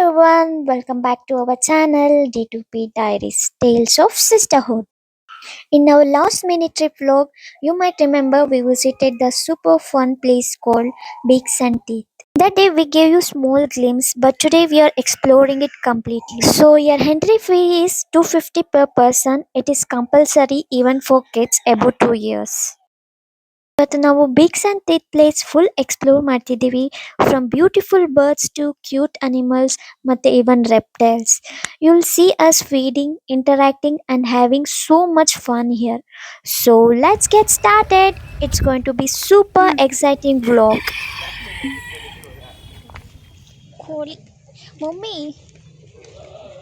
everyone, welcome back to our channel D2P Diaries Tales of Sisterhood. In our last mini trip vlog, you might remember we visited the super fun place called Beak Teeth. That day we gave you small glimpse, but today we are exploring it completely. So your entry fee is 250 per person. It is compulsory even for kids above 2 years. But ನಾವು Beaks and Teeth place full explore ಮಾಡ್ತಿದ್ದೀವಿ from beautiful birds to cute animals ಮತ್ತೆ even reptiles. You'll see us feeding, interacting and having so much fun here. So let's get started. It's going to be super exciting vlog. ಕೋಳಿ mummy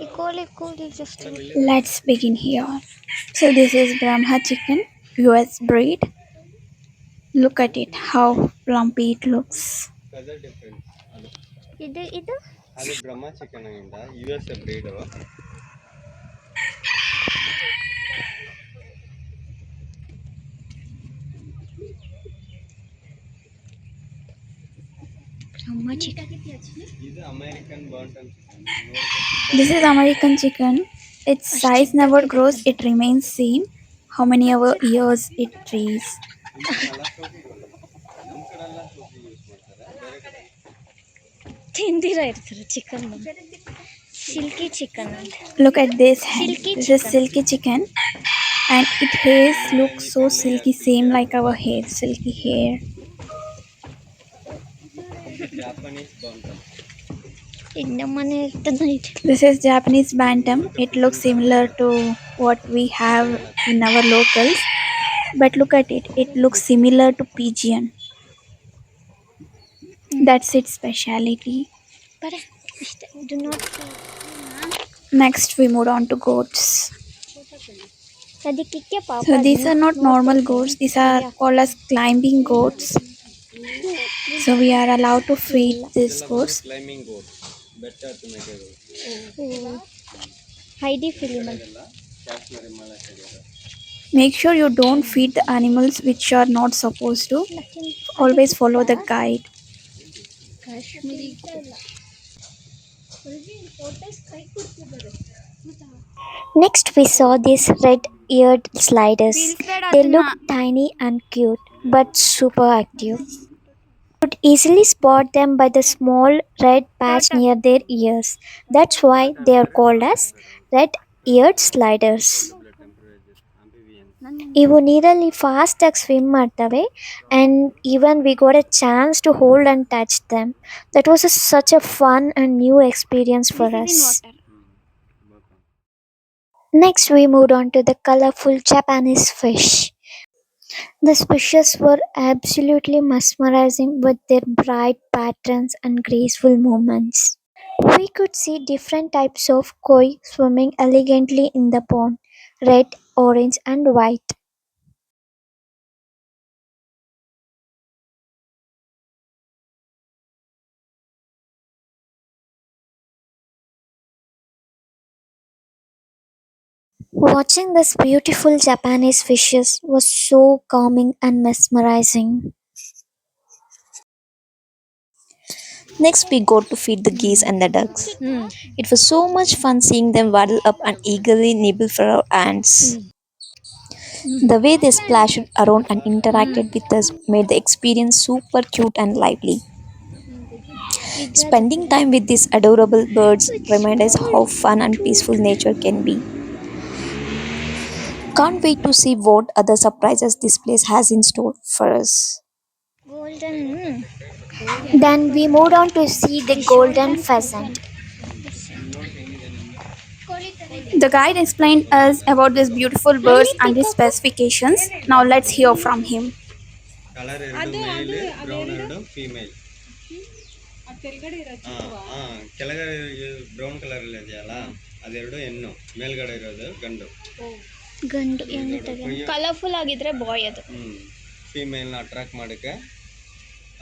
ಈ ಕೋಳಿ just Let's begin here. So this is Brahma chicken, US breed. Look at it, how plumpy it looks. ಇದು ಅದು Brahma chicken ಇಂದ US breed Brahma chicken ಇದು American bantam chicken. This is American chicken. Its size never grows, it remains same. How many years it trees. ಇದನ್ನೆಲ್ಲ ಸೋಪಿಗಳು ನಮ್ಮ ಕಡೆ ಎಲ್ಲ ಸೋಪಿ use ಮಾಡ್ತಾರೆ, ಬೇರೆ ಕಡೆ ತಿಂದಿರ ಇರ್ತಾರೆ ಚಿಕನ್ ಸಿಲ್ಕಿ ಚಿಕನ್ ಅಂತ. Look at this hen. Silky This is chicken. silky chicken and its hair looks so silky, same like our hair, silky hair. Japanese bantam. ಇದು ನಮ್ಮನೆ ಇರ್ತದೆ ಇದು. This is Japanese bantam. It looks similar to what we have in our locals. But look at it. It looks similar to pigeon. That's its speciality. ಬರ ಇಷ್ಟ do not Next, we move on to goats. ಅದಕ್ಕೆ ಪಾಪ So these are not normal goats. These are called as climbing goats. So we are allowed to feed these goats. Climbing goat, ಬೆಟ್ಟ ಹತ್ತು ಮೇಕೆಗಳು. Heidi film ಎಲ್ಲ Kashmir Himalaya side ಇರೋದು. Make sure you don't feed the animals which you are not supposed to. Always follow the guide. Kashmiri Next we saw these red-eared sliders. They look tiny and cute but super active. You could easily spot them by the small red patch near their ears. That's why they are called as red-eared sliders. ಇವು ನೀರಲ್ಲಿ ಫಾಸ್ಟಾಗಿ swim ಮಾಡ್ತವೆ and even we got a chance to hold and touch them. That was such a fun and new experience for us. Next we moved on to the colorful Japanese fish. The fishes were absolutely mesmerizing with their bright patterns and graceful movements. We could see different types of koi swimming elegantly in the pond, red, orange and white. Watching these beautiful Japanese fishes was so calming and mesmerizing. Next, we got to feed the geese and the ducks. It was so much fun seeing them waddle up and eagerly nibble for our ants. The way they splashed around and interacted with us made the experience super cute and lively. Spending time with these adorable birds reminded us how fun and peaceful nature can be. Can't wait to see what other surprises this place has in store for us. Then we moved on to see the golden pheasant. The guide explained us about these beautiful birds and its specifications. Now let's hear from him. Colour ಎರಡು ಮೇಲ್, brown ಎರಡು female. ಕೆಳಗಡೆ brown colour ಇದೆಯಲ್ಲ ಅದೆರಡು ಹೆಣ್ಣು, ಮೇಲ್ಗಡೆ ಇರೋದು ಗಂಡು. Colourful ಆಗಿದ್ರೆ ಬಾಯ್ ಅದು. ಫೀಮೇಲ್ನ ಅಟ್ರಾಕ್ಟ್ ಮಾಡೋಕ್ಕೆ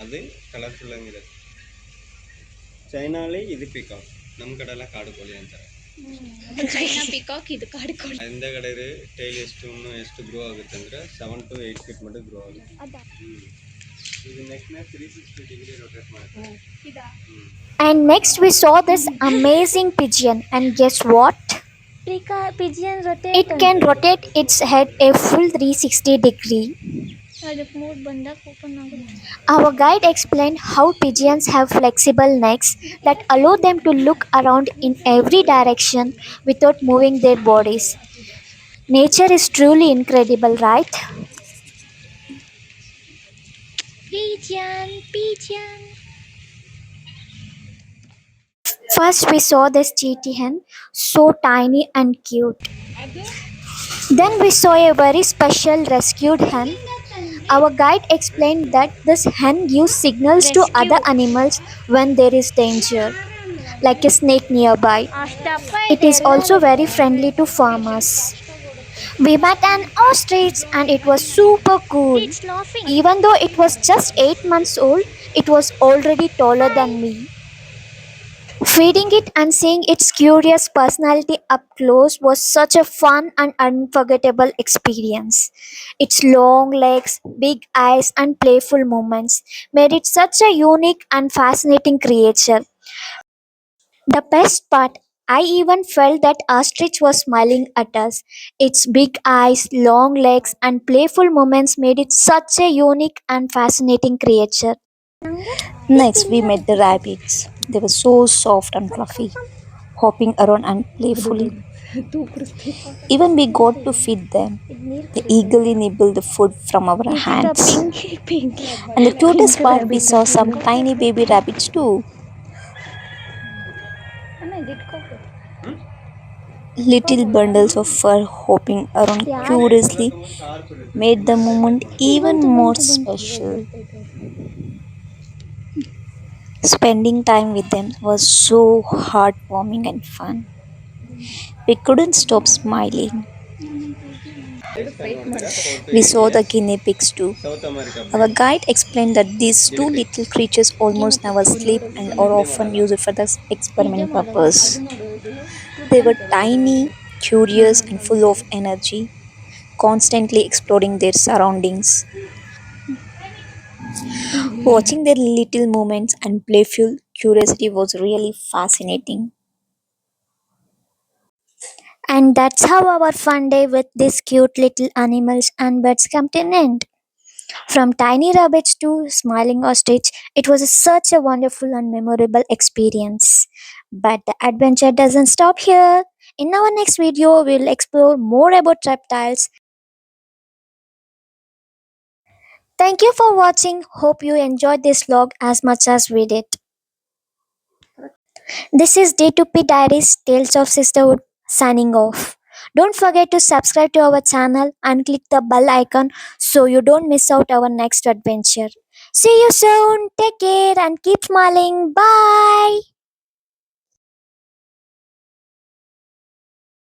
ಅದು ಕಲರ್ಫುಲ್ ಆಗಿರುತ್ತೆ. ಚೈನಾಲಿ ಇದು ಪಿಕಾಕ್, ನಮ್ಮ ಕಡೆ ಎಲ್ಲ ಕಾಡು ಕೋಳಿ ಅಂತಾರೆ. ಚೈನಾ ಪಿಕಾಕ್, ಇದು ಕಾಡು ಕೋಳಿ. ಹಿಂದೆಗಡೆ ಟೈಲ್ ಎಷ್ಟು ಗ್ರೋ ಆಗುತ್ತೆ ಅಂದರೆ 7 to 8 feet ಮಟ್ಟ ಗ್ರೋ ಆಗುತ್ತೆ. ಇದು ನೆಕ್ಸ್ಟ್ 360 ಡಿಗ್ರಿ ರೊಟೇಟ್ ಮಾಡುತ್ತೆ. And next we saw this amazing pigeon, and guess what? Pigeon rotate It can rotate its head a full 360 degree. ಅದಕ್ಕೆ ಮೂಡ್ ಬಂದಾಗ ಓಪನ್ ಆಗುತ್ತೆ. Our guide explained how pigeons have flexible necks that allow them to look around in every direction without moving their bodies. Nature is truly incredible, right? Pigeon. First, we saw this cheetah hen, so tiny and cute. Then, we saw a very special rescued hen. Our guide explained that this hen gives signals to other Rescue. animals when there is danger, like a snake nearby. ಅಷ್ಟಪ್ಪ It ಇದೆ is also very friendly to farmers. We met an ostrich and it was super cool. It's laughing. Even though it was just 8 months old, it was already taller than me. Feeding it and seeing its curious personality up close was such a fun and unforgettable experience. Its long legs, big eyes, and playful movements made it such a unique and fascinating creature. The best part, I even felt that ostrich was smiling at us. Its big eyes, long legs, and playful movements made it such a unique and fascinating creature. Next, we met the rabbits. They were so soft and fluffy, hopping around and playfully. Even we got to feed them. They eagerly nibbled the food from our hands. Pink. And the cutest part, we saw some tiny baby rabbits too. Little bundles of fur hopping around curiously made the moment even more special. Spending time with them was so heartwarming and fun. We couldn't stop smiling. We saw the guinea pigs too. South America Our guide explained that these two little creatures almost never sleep and are often used for the experiment purpose. They were tiny, curious, and full of energy, constantly exploring their surroundings. Watching their little movements and playful curiosity was really fascinating. And that's how our fun day with these cute little animals and birds come to an end. From tiny rabbits to smiling ostrich, it was such a wonderful and memorable experience. But the adventure doesn't stop here. In our next video, we'll explore more about reptiles. Thank you for watching. Hope you enjoyed this vlog as much as we did. This is D2P Diaries Tales of Sisterhood signing off. Don't forget to subscribe to our channel and click the bell icon so you don't miss out our next adventure. See you soon. Take care and keep smiling. Bye.